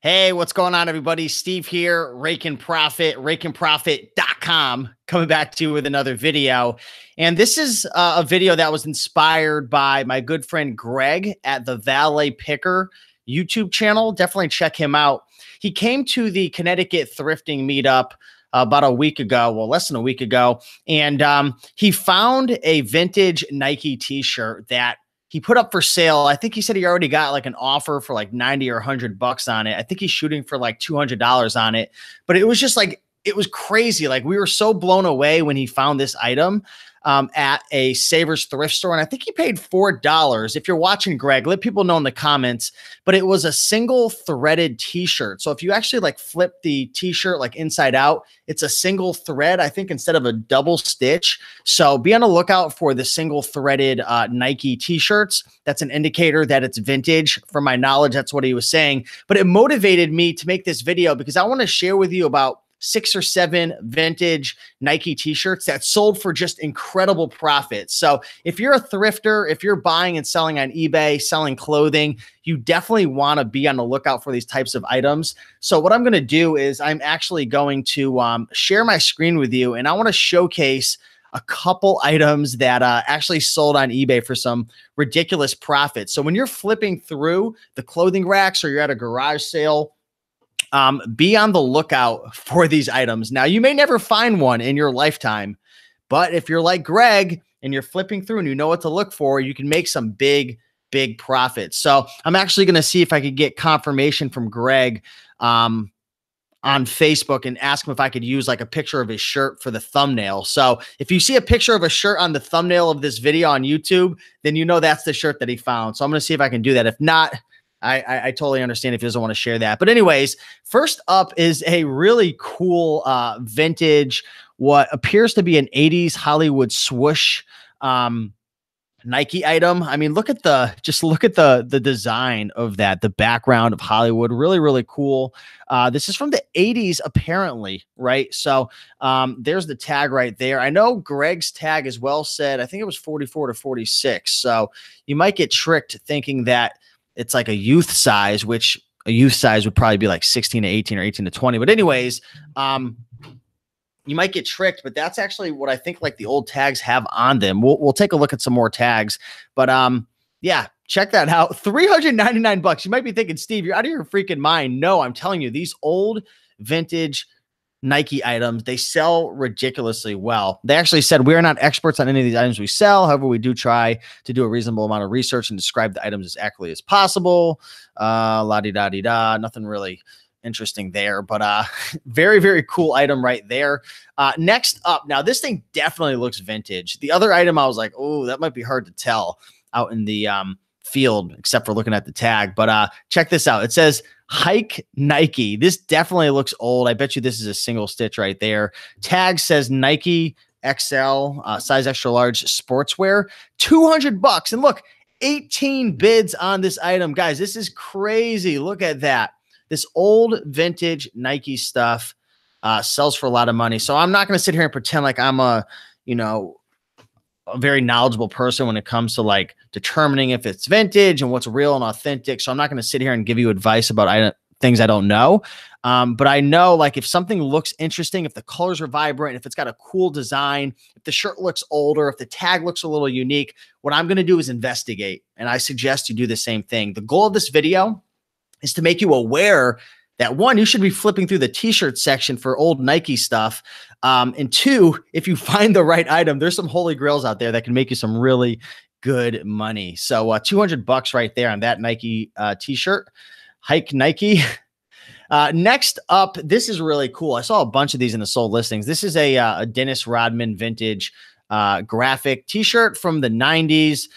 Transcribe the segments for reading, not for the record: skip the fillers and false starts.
Hey, what's going on, everybody? Steve here, Raiken Profit, RaikenProfit.com, coming back to you with another video. And this is a video that was inspired by my good friend Greg at the Valet Picker YouTube channel. Definitely check him out. He came to the Connecticut thrifting meetup about a week ago, well, less than a week ago, and he found a vintage Nike t-shirt that he put up for sale. I think he said he already got like an offer for like 90 or $100 on it. I think he's shooting for like $200 on it, but it was just like, it was crazy. Like we were so blown away when he found this item at a Savers thrift store. And I think he paid $4. If you're watching, Greg, let people know in the comments, but it was a single threaded t-shirt. So if you actually like flip the t-shirt like inside out, it's a single thread, I think, instead of a double stitch. So be on the lookout for the single threaded Nike t-shirts. That's an indicator that it's vintage. From my knowledge, that's what he was saying. But it motivated me to make this video because I want to share with you about 6 or 7 vintage Nike t-shirts that sold for just incredible profits. So if you're a thrifter, if you're buying and selling on eBay, selling clothing, you definitely want to be on the lookout for these types of items. So what I'm going to do is I'm actually going to share my screen with you, and I want to showcase a couple items that actually sold on eBay for some ridiculous profits. So when you're flipping through the clothing racks or you're at a garage sale, be on the lookout for these items. Now, you may never find one in your lifetime, but if you're like Greg and you're flipping through and you know what to look for, you can make some big profits. So I'm actually going to see if I could get confirmation from Greg on Facebook and ask him if I could use like a picture of his shirt for the thumbnail. So if you see a picture of a shirt on the thumbnail of this video on YouTube, then you know that's the shirt that he found. So I'm going to see if I can do that. If not, I totally understand if he doesn't want to share that. But anyways, first up is a really cool vintage, what appears to be an 80s Hollywood swoosh Nike item. I mean, look at the design of that, the background of Hollywood. Really cool. This is from the 80s, apparently, right? So there's the tag right there. I know Greg's tag as well said, I think it was 44 to 46. So you might get tricked thinking that it's like a youth size, which a youth size would probably be like 16 to 18 or 18 to 20. But anyways, you might get tricked, but that's actually what I think like the old tags have on them. We'll take a look at some more tags, but yeah, check that out. $399. You might be thinking, Steve, you're out of your freaking mind. No, I'm telling you, these old vintage Nike items, they sell ridiculously well. They actually said, we are not experts on any of these items we sell. However, we do try to do a reasonable amount of research and describe the items as accurately as possible. La-di-da-di-da. Nothing really interesting there, but very cool item right there. Next up, now this thing definitely looks vintage. The other item, I was like, oh, that might be hard to tell out in the field, except for looking at the tag. But check this out. It says Hike Nike. This definitely looks old. I bet you this is a single stitch right there. Tag says Nike XL, size extra large sportswear, $200. And look, 18 bids on this item. Guys, this is crazy. Look at that. This old vintage Nike stuff sells for a lot of money. So I'm not going to sit here and pretend like I'm a very knowledgeable person when it comes to like determining if it's vintage and what's real and authentic. So I'm not going to sit here and give you advice about things I don't know. But I know like if something looks interesting, if the colors are vibrant, if it's got a cool design, if the shirt looks older, if the tag looks a little unique, what I'm going to do is investigate. And I suggest you do the same thing. The goal of this video is to make you aware that 1, you should be flipping through the t-shirt section for old Nike stuff. And 2, if you find the right item, there's some holy grails out there that can make you some really good money. So $200 right there on that Nike t-shirt. Hike Nike. Next up, this is really cool. I saw a bunch of these in the sold listings. This is a Dennis Rodman vintage graphic t-shirt from the 90s.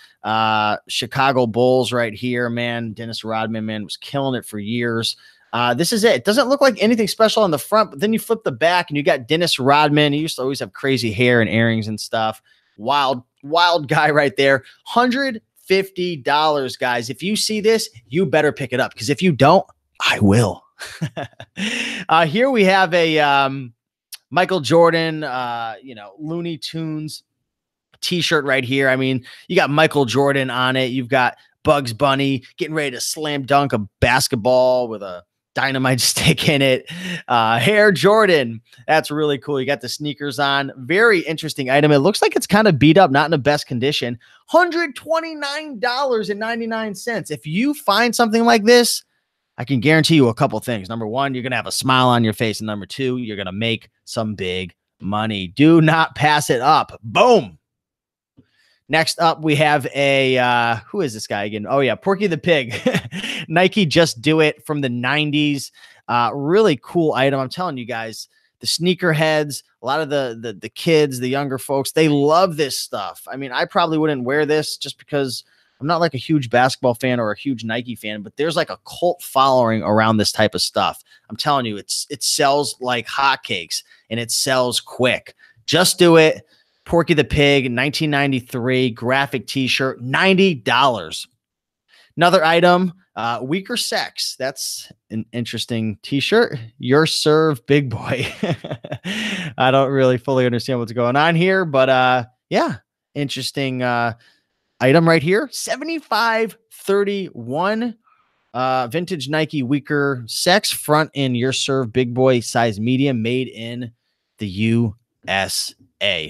Chicago Bulls right here, man. Dennis Rodman, man, was killing it for years. This is it. It doesn't look like anything special on the front, but then you flip the back and you got Dennis Rodman. He used to always have crazy hair and earrings and stuff. Wild guy right there. $150, guys. If you see this, you better pick it up, because if you don't, I will. Here we have a Michael Jordan, Looney Tunes t-shirt right here. I mean, you got Michael Jordan on it. You've got Bugs Bunny getting ready to slam dunk a basketball with a dynamite stick in it. Hair Jordan. That's really cool. You got the sneakers on. Very interesting item. It looks like it's kind of beat up, not in the best condition. $129.99. If you find something like this, I can guarantee you a couple things. Number one, you're going to have a smile on your face. And number two, you're going to make some big money. Do not pass it up. Boom. Next up, we have a, who is this guy again? Oh yeah, Porky the Pig. Nike Just Do It from the 90s. Really cool item. I'm telling you guys, the sneakerheads, a lot of the kids, the younger folks, they love this stuff. I mean, I probably wouldn't wear this just because I'm not like a huge basketball fan or a huge Nike fan, but there's like a cult following around this type of stuff. I'm telling you, it sells like hotcakes and it sells quick. Just Do It. Porky the Pig, 1993 graphic t-shirt, $90. Another item, Weaker Sex. That's an interesting t-shirt. Your Serve Big Boy. I don't really fully understand what's going on here, but yeah, interesting item right here. 7531 vintage Nike Weaker Sex front in Your Serve Big Boy size medium, made in the USA.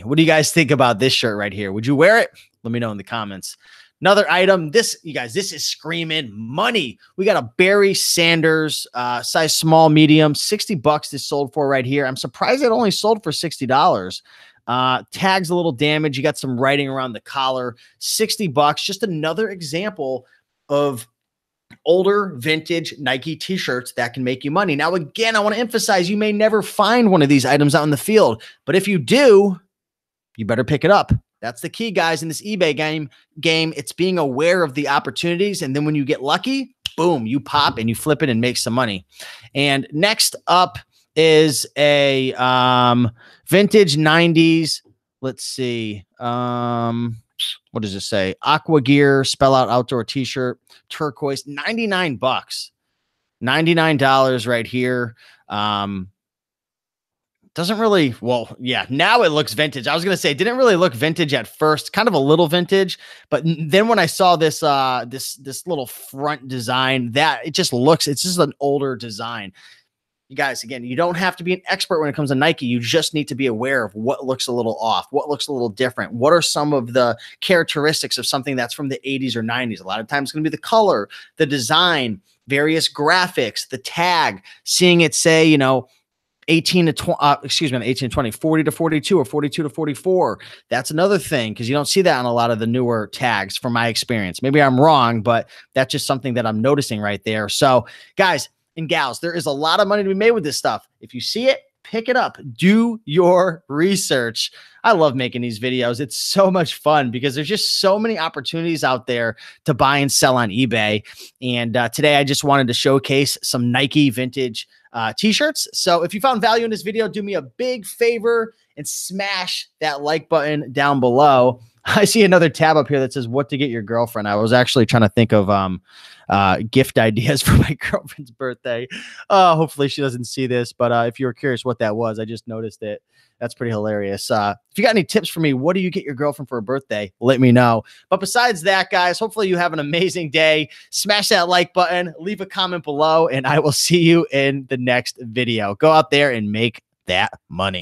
What do you guys think about this shirt right here? Would you wear it? Let me know in the comments. Another item. You guys, this is screaming money. We got a Barry Sanders size small medium. $60 this sold for right here. I'm surprised it only sold for $60. Tags a little damaged. You got some writing around the collar. $60. Just another example of older vintage Nike t-shirts that can make you money. Now, again, I want to emphasize, you may never find one of these items out in the field, but if you do, you better pick it up. That's the key, guys, in this eBay game. It's being aware of the opportunities. And then when you get lucky, boom, you pop and you flip it and make some money. And next up is a vintage 90s. Let's see. What does it say? Aqua Gear, spell out outdoor t-shirt, turquoise, $99. $99 right here. Doesn't really, well, yeah, now it looks vintage. I was going to say, it didn't really look vintage at first, kind of a little vintage, but then when I saw this, this little front design, that it just looks, it's just an older design. You guys, again, you don't have to be an expert when it comes to Nike. You just need to be aware of what looks a little off, what looks a little different. What are some of the characteristics of something that's from the 80s or 90s? A lot of times it's going to be the color, the design, various graphics, the tag, seeing it say, you know, 18 to 20, 18 to 20, 40 to 42 or 42 to 44. That's another thing, because you don't see that on a lot of the newer tags from my experience. Maybe I'm wrong, but that's just something that I'm noticing right there. So guys and gals, there is a lot of money to be made with this stuff. If you see it, pick it up. Do your research. I love making these videos. It's so much fun because there's just so many opportunities out there to buy and sell on eBay. And today I just wanted to showcase some Nike vintage t-shirts. So if you found value in this video, do me a big favor and smash that like button down below. I see another tab up here that says what to get your girlfriend. I was actually trying to think of gift ideas for my girlfriend's birthday. Hopefully she doesn't see this, but if you were curious what that was, I just noticed it. That's pretty hilarious. If you got any tips for me, what do you get your girlfriend for a birthday? Let me know. But besides that, guys, hopefully you have an amazing day. Smash that like button, leave a comment below, and I will see you in the next video. Go out there and make that money.